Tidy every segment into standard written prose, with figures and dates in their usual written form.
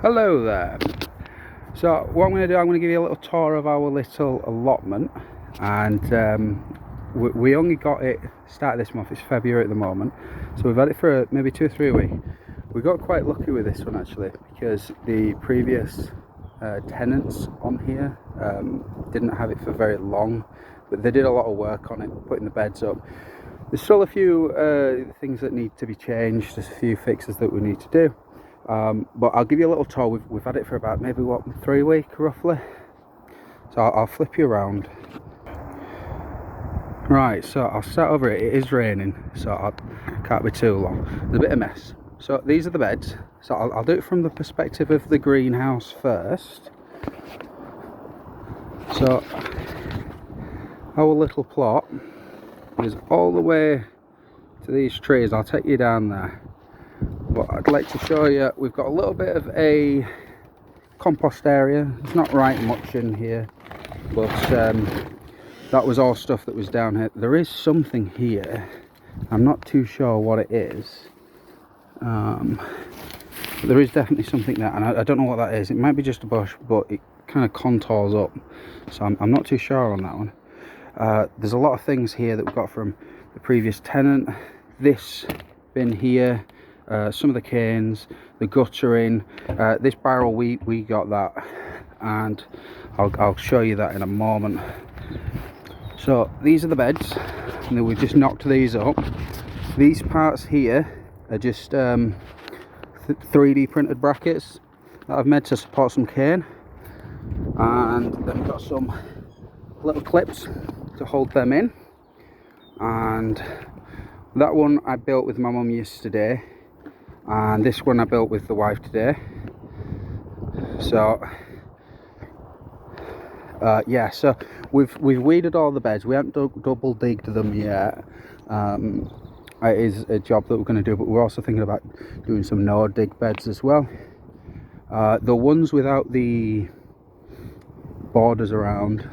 Hello there. So what I'm going to do, I'm going to give you a little tour of our little allotment, and we only got it started this month. It's February at the moment, so we've had it for maybe 2 or 3 weeks. We got quite lucky with this one actually, because the previous tenants on here didn't have it for very long, but they did a lot of work on it, putting the beds up. There's still a few things that need to be changed. There's a few fixes that we need to do. But I'll give you a little tour. We've had it for about maybe 3 weeks roughly, so I'll flip you around. Right, so I'll start over it. It is raining, so I can't be too long. There's a bit of mess. So these are the beds. So I'll do it from the perspective of the greenhouse first. So our little plot is all the way to these trees. I'll take you down there. But I'd like to show you, we've got a little bit of a compost area. It's not right much in here, but that was all stuff that was down here. There is something here, I'm not too sure what it is, but there is definitely something there, and I don't know what that is. It might be just a bush, but it kind of contours up, so I'm not too sure on that one. There's a lot of things here that we got from the previous tenant. This bin here, some of the canes, the guttering, this barrel we got that, and I'll show you that in a moment. So these are the beds, and then we've just knocked these up. These parts here are just 3D printed brackets that I've made to support some cane, and then we've got some little clips to hold them in, and that one I built with my mum yesterday, and this one I built with the wife today. So yeah, so we've weeded all the beds. We haven't double digged them yet. It is a job that we're going to do, but we're also thinking about doing some no dig beds as well. The ones without the borders around,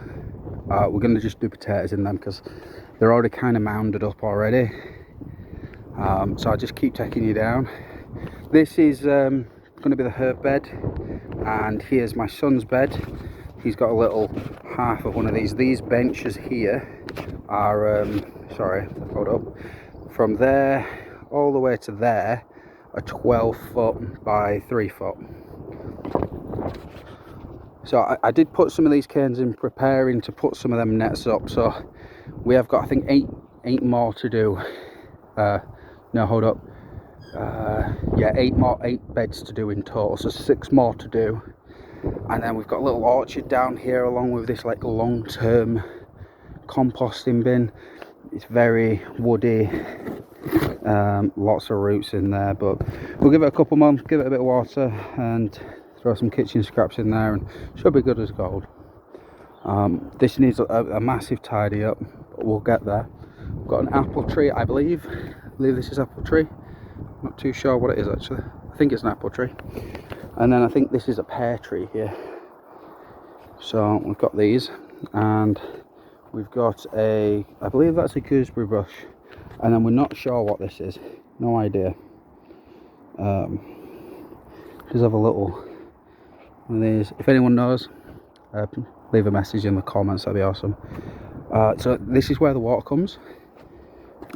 we're going to just do potatoes in them because they're already kind of mounded up already. So I'll just keep taking you down. This is going to be the herb bed, and here's my son's bed. He's got a little half of one of these. These benches here are, sorry, hold up, from there all the way to there are 12 foot by 3 foot. So I did put some of these canes in preparing to put some of them nets up. So we have got, I think, eight more to do. No, hold up. Yeah, 8 beds to do in total, so 6 more to do. And then we've got a little orchard down here along with this like long-term composting bin. It's very woody, lots of roots in there, but we'll give it a couple months, give it a bit of water, and throw some kitchen scraps in there, and should be good as gold. This needs a massive tidy up, but we'll get there. We've got an apple tree, I believe this is apple tree. Not too sure what it is actually. I think it's an apple tree. And then I think this is a pear tree here. So we've got these, and we've got I believe that's a gooseberry bush, and then we're not sure what this is. No idea. Just have a little one of these. If anyone knows, leave a message in the comments, that'd be awesome. So this is where the water comes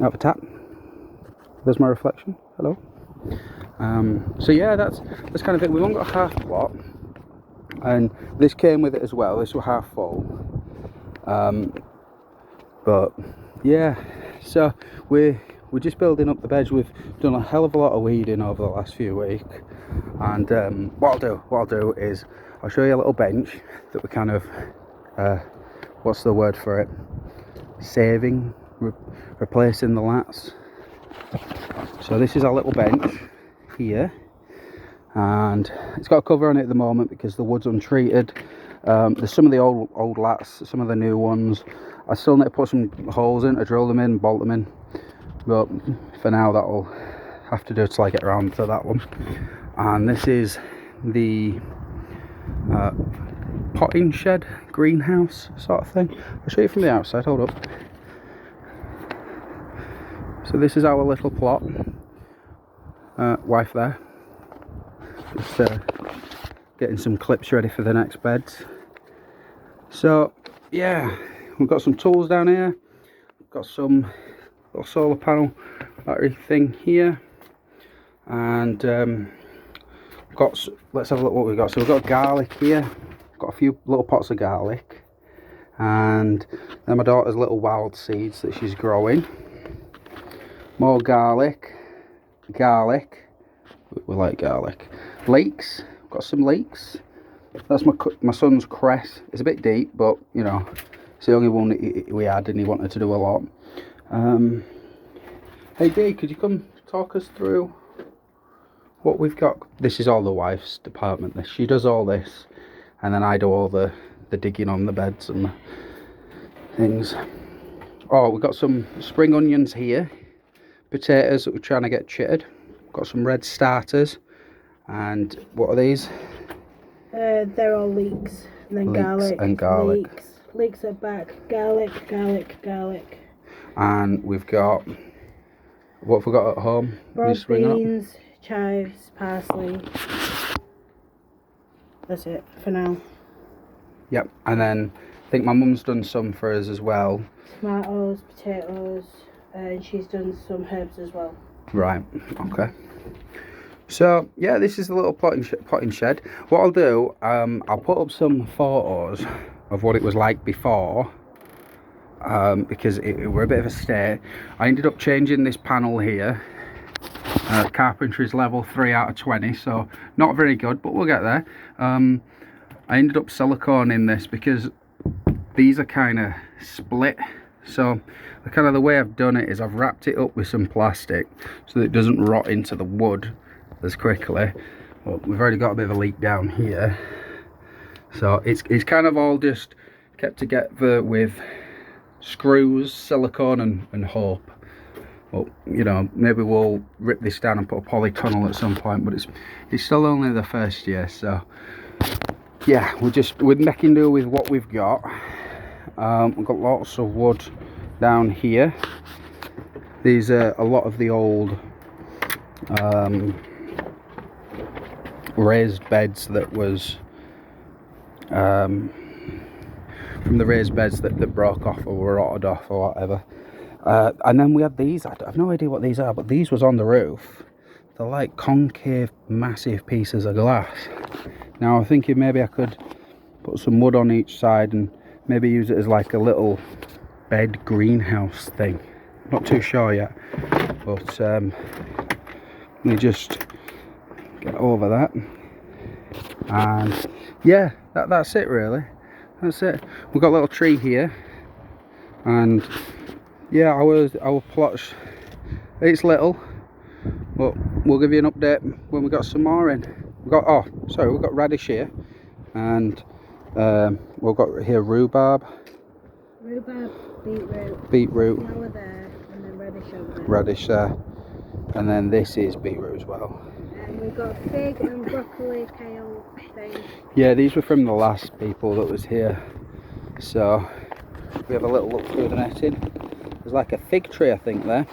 out of a tap. There's my reflection. Hello. So yeah, that's kind of it. We've only got half plot, and this came with it as well. This was half full. But yeah, so we're just building up the beds. We've done a hell of a lot of weeding over the last few weeks, and what I'll do is I'll show you a little bench that we're kind of what's the word for it? Saving, replacing the lats. So this is our little bench here, and it's got a cover on it at the moment because the wood's untreated. There's some of the old lats, some of the new ones. I still need to put some holes in to drill them in, bolt them in, but for now that'll have to do till I get around to that one. And this is the potting shed, greenhouse sort of thing. I'll show you from the outside, hold up. So this is our little plot. Wife there, just getting some clips ready for the next beds. So yeah, we've got some tools down here. We've got some little solar panel battery thing here, and let's have a look what we've got. So we've got garlic here, got a few little pots of garlic, and then my daughter's little wild seeds that she's growing. More garlic, we like garlic. Leeks, got some leeks. That's my son's cress. It's a bit deep, but you know, it's the only one we had and he wanted to do a lot. Hey Dee, could you come talk us through what we've got? This is all the wife's department. She does all this, and then I do all the digging on the beds and the things. Oh, we've got some spring onions here, potatoes that we're trying to get chittered. Got some red starters, and what are these? They're all leeks, and then leeks and garlic. Leeks at back, garlic. And we've got, what have we got at home? Broad beans, chives, parsley. That's it for now. Yep, and then I think my mum's done some for us as well. Tomatoes, potatoes, and she's done some herbs as well. Right, okay. So yeah, this is a little potting shed. What I'll do, I'll put up some photos of what it was like before, because it were a bit of a stay. I ended up changing this panel here. Carpentry's level 3 out of 20, so not very good, but we'll get there. I ended up siliconing this because these are kind of split. So the way I've done it is I've wrapped it up with some plastic so that it doesn't rot into the wood as quickly. But we've already got a bit of a leak down here, so it's kind of all just kept together with screws, silicone and hope. Well, you know, maybe we'll rip this down and put a polytunnel at some point, but it's still only the first year, so yeah, we're making do with what we've got. We've got lots of wood down here. These are a lot of the old raised beds that was from the raised beds that broke off or were rotted off or whatever. And then we had these. I have no idea what these are, but these was on the roof. They're like concave massive pieces of glass. Now I'm thinking maybe I could put some wood on each side and maybe use it as like a little bed greenhouse thing. Not too sure yet, but let me just get over that. And yeah, that's it really. That's it. We've got a little tree here, and yeah, our plots, it's little, but we'll give you an update when we got some more in. We've got radish here, and we've got here rhubarb, beetroot, Flower there, and then radish over there. Radish there, and then this is beetroot as well. And we've got fig and broccoli, kale thing. Yeah, these were from the last people that was here, so we have a little look through the netting. There's like a fig tree I think there.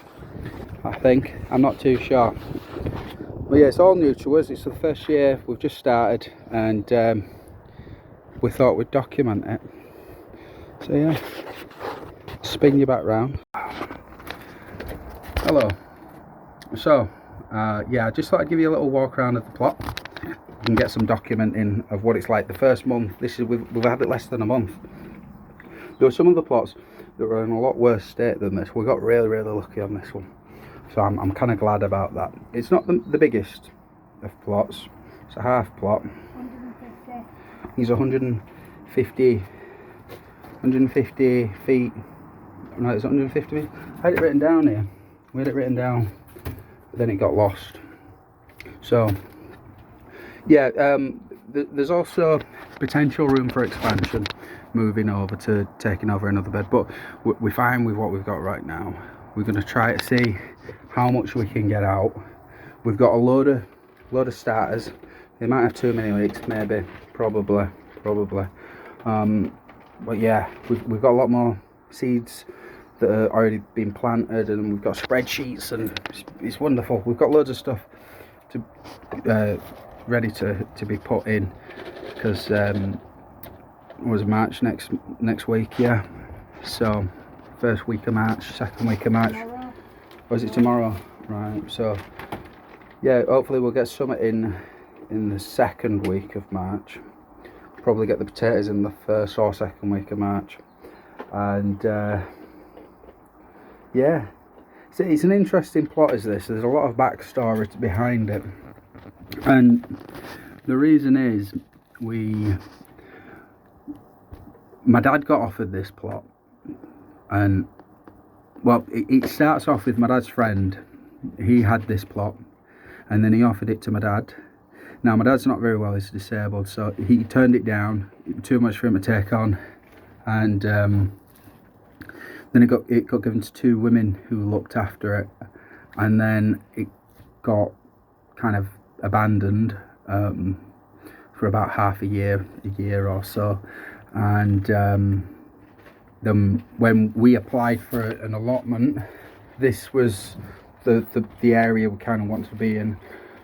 I'm not too sure, but yeah, it's all new to us. It's the first year, we've just started, and we thought we'd document it. So yeah, spin you back round. Hello. So yeah, I just thought I'd give you a little walk around of the plot. You can get some documenting of what it's like the first month. We've had it less than a month. There were some of the plots that were in a lot worse state than this. We got really lucky on this one, so I'm kind of glad about that. It's not the biggest of plots. It's a half plot. 150. He's 150 feet. No, it's 150 feet. I had it written down here. We had it written down, but then it got lost. So yeah, there's also potential room for expansion, moving over to taking over another bed, but we're fine with what we've got right now. We're going to try to see how much we can get out. We've got a load of starters. They might have too many leeks, maybe, probably. But yeah, we've got a lot more seeds that are already been planted, and we've got spreadsheets, and it's wonderful. We've got loads of stuff to ready to be put in, because was March next week, yeah. So first week of March, second week of March. Tomorrow. Or is it tomorrow? Right. So yeah, hopefully we'll get some in the second week of March. Probably get the potatoes in the first or second week of March. And yeah, it's an interesting plot, is this. There's a lot of backstory behind it, and the reason is my dad got offered this plot, and well, it starts off with my dad's friend. He had this plot, and then he offered it to my dad. Now my dad's not very well, he's disabled, so he turned it down. It was too much for him to take on, and then it got given to two women who looked after it, and then it got kind of abandoned for about half a year or so. And then when we applied for an allotment, this was the area we kind of wanted to be in.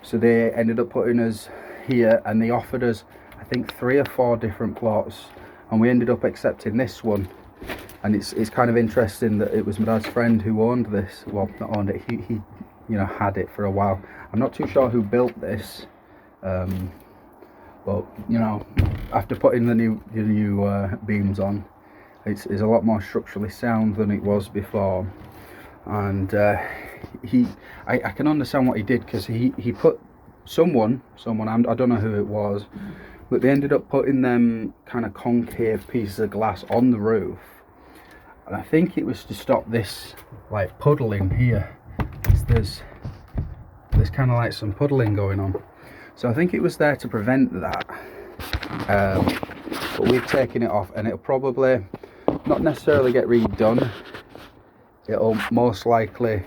So they ended up putting us here, and they offered us, I think, 3 or 4 different plots, and we ended up accepting this one. And it's kind of interesting that it was my dad's friend who owned this. Well, not owned it, he had it for a while. I'm not too sure who built this, but after putting the new beams on, it's a lot more structurally sound than it was before. And I can understand what he did, because he put someone, I don't know who it was, but they ended up putting them kind of concave pieces of glass on the roof. And I think it was to stop this like puddling here. There's kind of like some puddling going on. So I think it was there to prevent that. But we've taken it off, and it'll probably not necessarily get redone. It'll most likely,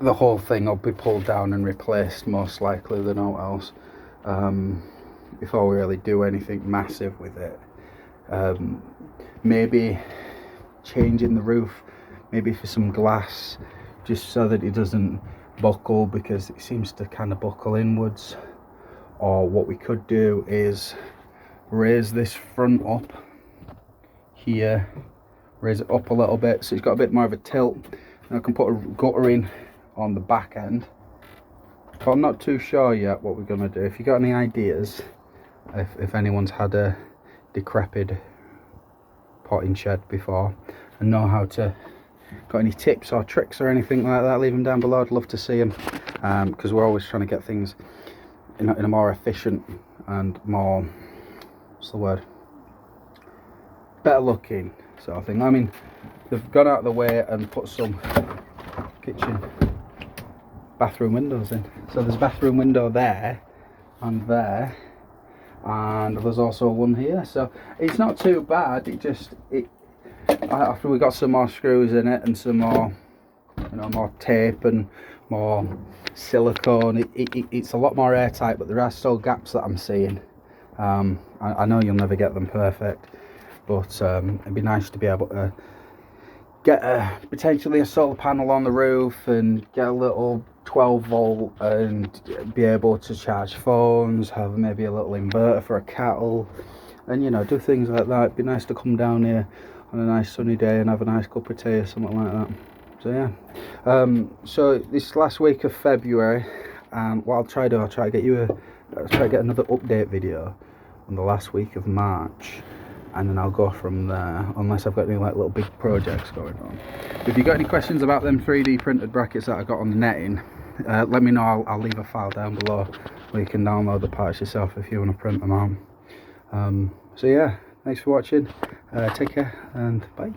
the whole thing will be pulled down and replaced, most likely than all else, before we really do anything massive with it. Maybe changing the roof, maybe for some glass, just so that it doesn't buckle, because it seems to kind of buckle inwards. Or what we could do is raise this front up here, raise it up a little bit so it's got a bit more of a tilt, and I can put a gutter in on the back end. But I'm not too sure yet what we're going to do. If you got any ideas, if anyone's had a decrepit potting shed before and know how to, got any tips or tricks or anything like that, leave them down below. I'd love to see them, because we're always trying to get things in a more efficient and more, what's the word, better looking sort of thing. I mean, they've gone out of the way and put some bathroom windows in. So there's a bathroom window there and there, and there's also one here. So it's not too bad. After we got some more screws in it and some more, more tape and more silicone, it's a lot more airtight, but there are still gaps that I'm seeing. I know you'll never get them perfect, but it'd be nice to be able to get potentially a solar panel on the roof and get a little 12 volt and be able to charge phones, have maybe a little inverter for a kettle, and do things like that. It'd be nice to come down here on a nice sunny day and have a nice cup of tea or something like that. So yeah, so this last week of February, what I'll try to get another update video on the last week of March, and then I'll go from there, unless I've got any like little big projects going on. If you've got any questions about them 3D printed brackets that I got on the netting, let me know. I'll leave a file down below where you can download the parts yourself if you want to print them out. So yeah, thanks for watching, take care and bye.